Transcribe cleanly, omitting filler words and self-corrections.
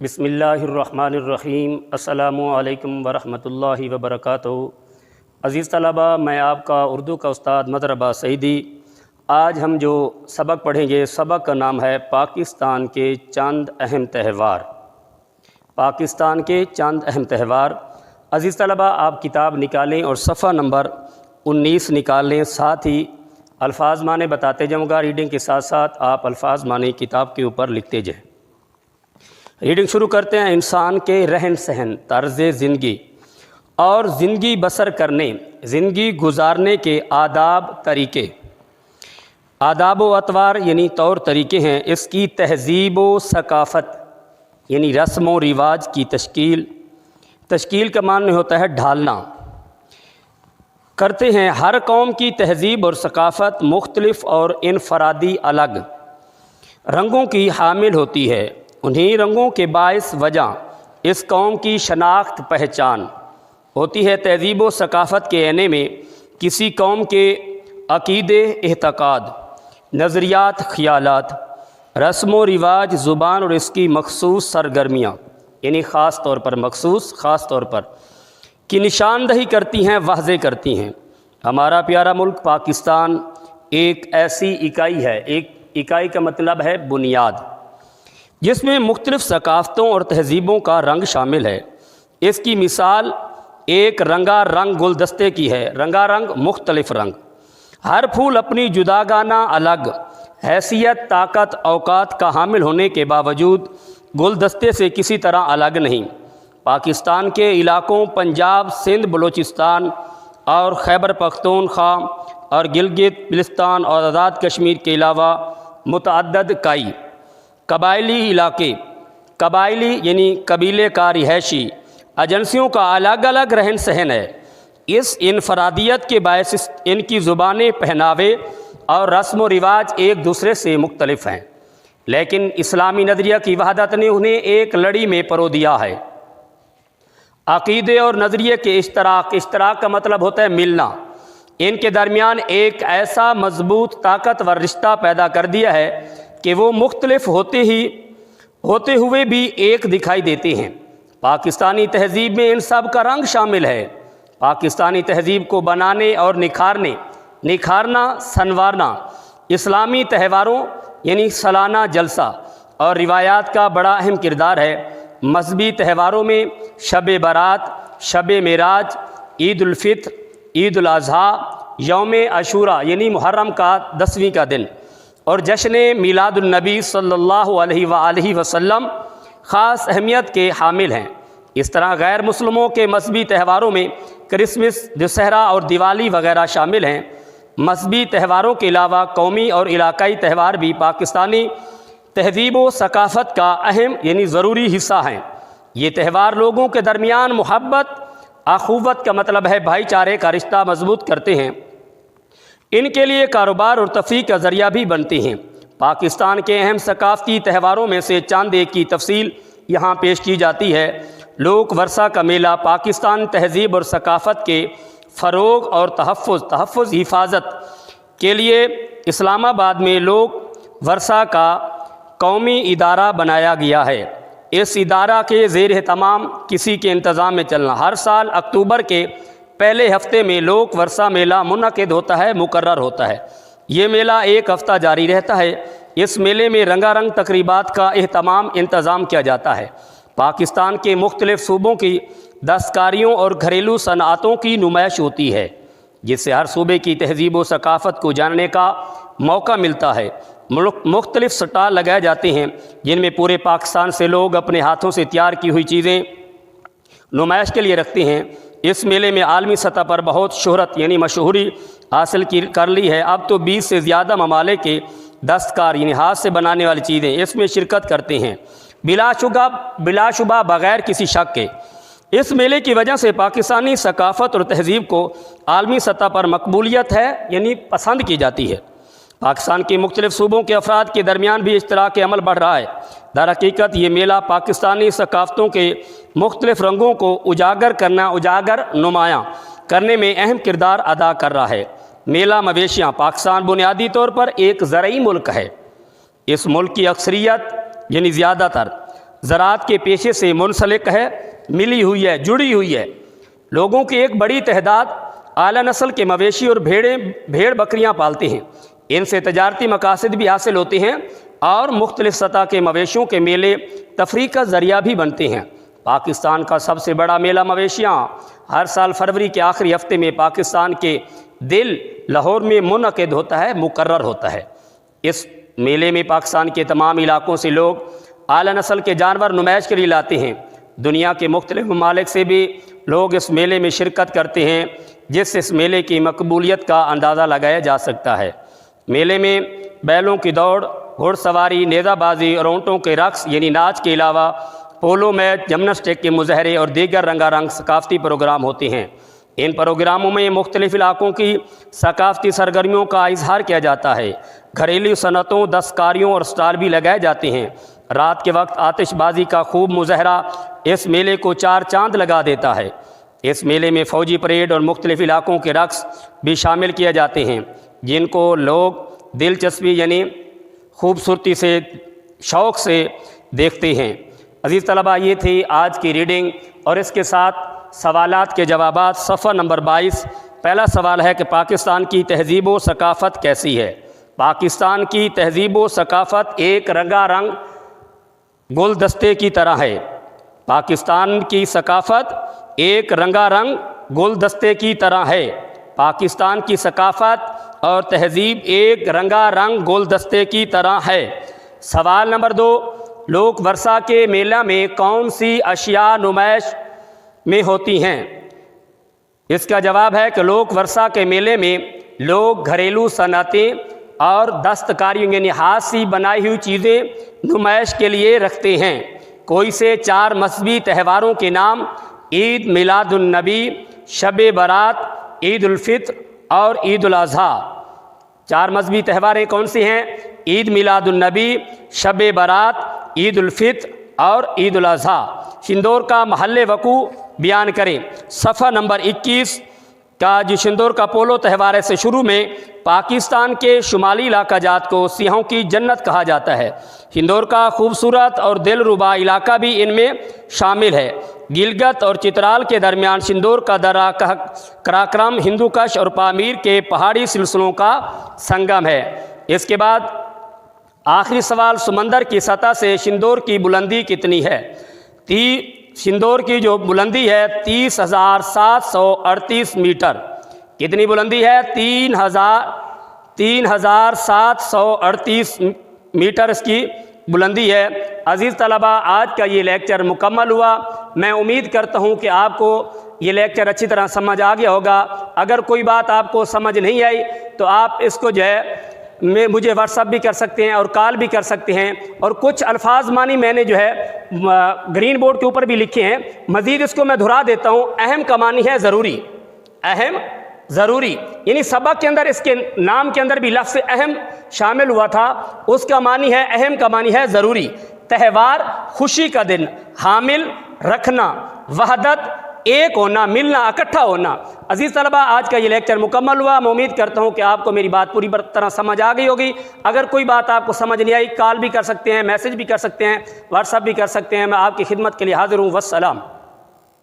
بسم اللہ الرحمن الرحیم۔ السلام علیکم ورحمۃ اللہ وبرکاتہ۔ عزیز طلبہ، میں آپ کا اردو کا استاد مظہر عباس سعیدی۔ آج ہم جو سبق پڑھیں گے، سبق کا نام ہے پاکستان کے چند اہم تہوار۔ پاکستان کے چند اہم تہوار۔ عزیز طلبہ، آپ کتاب نکالیں اور صفحہ نمبر 19 نکال لیں، ساتھ ہی الفاظ معنی بتاتے جاؤں گا۔ ریڈنگ کے ساتھ ساتھ آپ الفاظ معنی کتاب کے اوپر لکھتے جائیں۔ ریڈنگ شروع کرتے ہیں۔ انسان کے رہن سہن، طرز زندگی اور زندگی بسر کرنے، زندگی گزارنے کے آداب طریقے۔ آداب و اطوار یعنی طور طریقے ہیں۔ اس کی تہذیب و ثقافت یعنی رسم و رواج کی تشکیل۔ تشکیل کا معنی ہوتا ہے ڈھالنا۔ کرتے ہیں۔ ہر قوم کی تہذیب اور ثقافت مختلف اور انفرادی الگ رنگوں کی حامل ہوتی ہے۔ انہی رنگوں کے باعث وجہ اس قوم کی شناخت پہچان ہوتی ہے۔ تہذیب و ثقافت کے اعنے میں کسی قوم کے عقیدے، اعتقاد، نظریات، خیالات، رسم و رواج، زبان اور اس کی مخصوص سرگرمیاں یعنی خاص طور پر کی نشاندہی کرتی ہیں، واضح کرتی ہیں۔ ہمارا پیارا ملک پاکستان ایک ایسی اکائی ہے، ایک اکائی کا مطلب ہے بنیاد، جس میں مختلف ثقافتوں اور تہذیبوں کا رنگ شامل ہے۔ اس کی مثال ایک رنگا رنگ گلدستے کی ہے۔ رنگا رنگ مختلف رنگ، ہر پھول اپنی جداگانہ الگ حیثیت، طاقت، اوقات کا حامل ہونے کے باوجود گلدستے سے کسی طرح الگ نہیں۔ پاکستان کے علاقوں پنجاب، سندھ، بلوچستان اور خیبر پختونخوا اور گلگت بلتستان اور آزاد کشمیر کے علاوہ متعدد قبائلی علاقے، قبائلی یعنی قبیلے کا رہائشی ایجنسیوں کا الگ الگ رہن سہن ہے۔ اس انفرادیت کے باعث ان کی زبانیں، پہناوے اور رسم و رواج ایک دوسرے سے مختلف ہیں، لیکن اسلامی نظریہ کی وحدت نے انہیں ایک لڑی میں پرو دیا ہے۔ عقیدے اور نظریے کے اشتراک کا مطلب ہوتا ہے ملنا۔ ان کے درمیان ایک ایسا مضبوط طاقتور رشتہ پیدا کر دیا ہے کہ وہ مختلف ہوتے ہوئے بھی ایک دکھائی دیتے ہیں۔ پاکستانی تہذیب میں ان سب کا رنگ شامل ہے۔ پاکستانی تہذیب کو بنانے اور نکھارنا، سنوارنا اسلامی تہواروں یعنی سالانہ جلسہ اور روایات کا بڑا اہم کردار ہے۔ مذہبی تہواروں میں شب برات، شب معراج، عید الفطر، عید الاضحیٰ، یوم عاشوراء یعنی محرم کا 10ویں کا دن اور جشن میلاد النبی صلی اللہ علیہ وآلہ وسلم خاص اہمیت کے حامل ہیں۔ اس طرح غیر مسلموں کے مذہبی تہواروں میں کرسمس، دسہرہ اور دیوالی وغیرہ شامل ہیں۔ مذہبی تہواروں کے علاوہ قومی اور علاقائی تہوار بھی پاکستانی تہذیب و ثقافت کا اہم یعنی ضروری حصہ ہیں۔ یہ تہوار لوگوں کے درمیان محبت، اخوت کا مطلب ہے بھائی چارے کا رشتہ مضبوط کرتے ہیں۔ ان کے لیے کاروبار اور تفریح کا ذریعہ بھی بنتے ہیں۔ پاکستان کے اہم ثقافتی تہواروں میں سے چند ایک کی تفصیل یہاں پیش کی جاتی ہے۔ لوک ورثہ کا میلہ پاکستان تہذیب اور ثقافت کے فروغ اور تحفظ حفاظت کے لیے اسلام آباد میں لوک ورثہ کا قومی ادارہ بنایا گیا ہے۔ اس ادارہ کے زیر اہتمام کسی کے انتظام میں چلنا۔ ہر سال اکتوبر کے پہلے ہفتے میں لوک ورثہ میلہ منعقد ہوتا ہے، مقرر ہوتا ہے۔ یہ میلہ ایک ہفتہ جاری رہتا ہے۔ اس میلے میں رنگا رنگ تقریبات کا انتظام کیا جاتا ہے۔ پاکستان کے مختلف صوبوں کی دستکاریوں اور گھریلو صنعتوں کی نمائش ہوتی ہے، جس سے ہر صوبے کی تہذیب و ثقافت کو جاننے کا موقع ملتا ہے۔ مختلف سٹال لگائے جاتے ہیں جن میں پورے پاکستان سے لوگ اپنے ہاتھوں سے تیار کی ہوئی چیزیں نمائش کے لیے رکھتے ہیں۔ اس میلے میں عالمی سطح پر بہت شہرت یعنی مشہوری حاصل کر لی ہے۔ اب تو 20 سے زیادہ ممالک کے دستکار یعنی ہاتھ سے بنانے والی چیزیں اس میں شرکت کرتے ہیں، بلا شبہ بغیر کسی شک کے۔ اس میلے کی وجہ سے پاکستانی ثقافت اور تہذیب کو عالمی سطح پر مقبولیت ہے یعنی پسند کی جاتی ہے۔ پاکستان کے مختلف صوبوں کے افراد کے درمیان بھی اشتراک عمل بڑھ رہا ہے۔ در حقیقت یہ میلہ پاکستانی ثقافتوں کے مختلف رنگوں کو نمایاں کرنے میں اہم کردار ادا کر رہا ہے۔ میلہ مویشیاں پاکستان بنیادی طور پر ایک زرعی ملک ہے۔ اس ملک کی اکثریت یعنی زیادہ تر زراعت کے پیشے سے منسلک ہے، ملی ہوئی ہے، جڑی ہوئی ہے۔ لوگوں کی ایک بڑی تعداد اعلیٰ نسل کے مویشی اور بھیڑ بکریاں پالتے ہیں۔ ان سے تجارتی مقاصد بھی حاصل ہوتے ہیں اور مختلف سطح کے مویشیوں کے میلے تفریح کا ذریعہ بھی بنتے ہیں۔ پاکستان کا سب سے بڑا میلہ مویشیاں ہر سال فروری کے آخری ہفتے میں پاکستان کے دل لاہور میں منعقد ہوتا ہے، مقرر ہوتا ہے۔ اس میلے میں پاکستان کے تمام علاقوں سے لوگ اعلیٰ نسل کے جانور نمائش کے لیے لاتے ہیں۔ دنیا کے مختلف ممالک سے بھی لوگ اس میلے میں شرکت کرتے ہیں، جس سے اس میلے کی مقبولیت کا اندازہ لگایا جا سکتا ہے۔ میلے میں بیلوں کی دوڑ، گھڑ سواری، نیزہ بازی اور اونٹوں کے رقص یعنی ناچ کے علاوہ پولو میچ، جمناسٹک کے مظاہرے اور دیگر رنگا رنگ ثقافتی پروگرام ہوتے ہیں۔ ان پروگراموں میں مختلف علاقوں کی ثقافتی سرگرمیوں کا اظہار کیا جاتا ہے۔ گھریلو صنعتوں، دستکاریوں اور اسٹال بھی لگائے جاتے ہیں۔ رات کے وقت آتش بازی کا خوب مظاہرہ اس میلے کو چار چاند لگا دیتا ہے۔ اس میلے میں فوجی پریڈ اور مختلف علاقوں کے رقص بھی شامل کیے جاتے ہیں، جن کو لوگ دلچسپی یعنی خوبصورتی سے، شوق سے دیکھتے ہیں۔ عزیز طلباء، یہ تھی آج کی ریڈنگ اور اس کے ساتھ سوالات کے جوابات۔ صفحہ نمبر 22، پہلا سوال ہے کہ پاکستان کی تہذیب و ثقافت کیسی ہے؟ پاکستان کی تہذیب و ثقافت ایک رنگا رنگ گلدستے کی طرح ہے۔ پاکستان کی ثقافت ایک رنگا رنگ گلدستے کی طرح ہے۔ پاکستان کی ثقافت اور تہذیب ایک رنگا رنگ گلدستے کی طرح ہے۔ سوال نمبر 2، لوک ورثہ کے میلہ میں کون سی اشیاء نمائش میں ہوتی ہیں؟ اس کا جواب ہے کہ لوک ورثہ کے میلے میں لوگ گھریلو صنعتیں اور دستکاریوں یعنی ہاتھ سے بنائی ہوئی چیزیں نمائش کے لیے رکھتے ہیں۔ کوئی سے 4 مذہبی تہواروں کے نام عید میلاد النبی، شب برات، عید الفطر اور عید الاضحیٰ۔ 4 مذہبی تہواریں کون سی ہیں؟ عید میلاد النبی، شب برات، عید الفطر اور عید الاضحیٰ۔ شندور کا محل وقوع بیان کریں۔ صفحہ نمبر 21 کا جو شندور کا پولو تہوار ہے سے شروع میں پاکستان کے شمالی علاقہ جات کو سیاحوں کی جنت کہا جاتا ہے۔ شندور کا خوبصورت اور دلربا علاقہ بھی ان میں شامل ہے۔ گلگت اور چترال کے درمیان شندور کا درہ کراکرم، ہندو کش اور پامیر کے پہاڑی سلسلوں کا سنگم ہے۔ اس کے بعد آخری سوال، سمندر کی سطح سے شندور کی بلندی کتنی ہے؟ شندور کی جو بلندی ہے 30,738 میٹر۔ کتنی بلندی ہے؟ 3,738 میٹر اس کی بلندی ہے۔ عزیز طلباء، آج کا یہ لیکچر مکمل ہوا۔ میں امید کرتا ہوں کہ آپ کو یہ لیکچر اچھی طرح سمجھ آ گیا ہوگا۔ اگر کوئی بات آپ کو سمجھ نہیں آئی تو آپ اس کو جو ہے مجھے واٹس ایپ بھی کر سکتے ہیں اور کال بھی کر سکتے ہیں، اور کچھ الفاظ معنی میں نے جو ہے گرین بورڈ کے اوپر بھی لکھے ہیں۔ مزید اس کو میں دہرا دیتا ہوں۔ اہم کا معنی ہے ضروری، اہم ضروری، یعنی سبق کے اندر اس کے نام کے اندر بھی لفظ اہم شامل ہوا تھا، اس کا معنی ہے اہم کا معنی ہے ضروری۔ تہوار خوشی کا دن، حامل رکھنا، وحدت ایک ہونا، ملنا، اکٹھا ہونا۔ عزیز طلباء، آج کا یہ لیکچر مکمل ہوا۔ میں امید کرتا ہوں کہ آپ کو میری بات پوری طرح سمجھ آ گئی ہوگی۔ اگر کوئی بات آپ کو سمجھ نہیں آئی، کال بھی کر سکتے ہیں، میسج بھی کر سکتے ہیں، واٹس ایپ بھی کر سکتے ہیں۔ میں آپ کی خدمت کے لیے حاضر ہوں۔ والسلام۔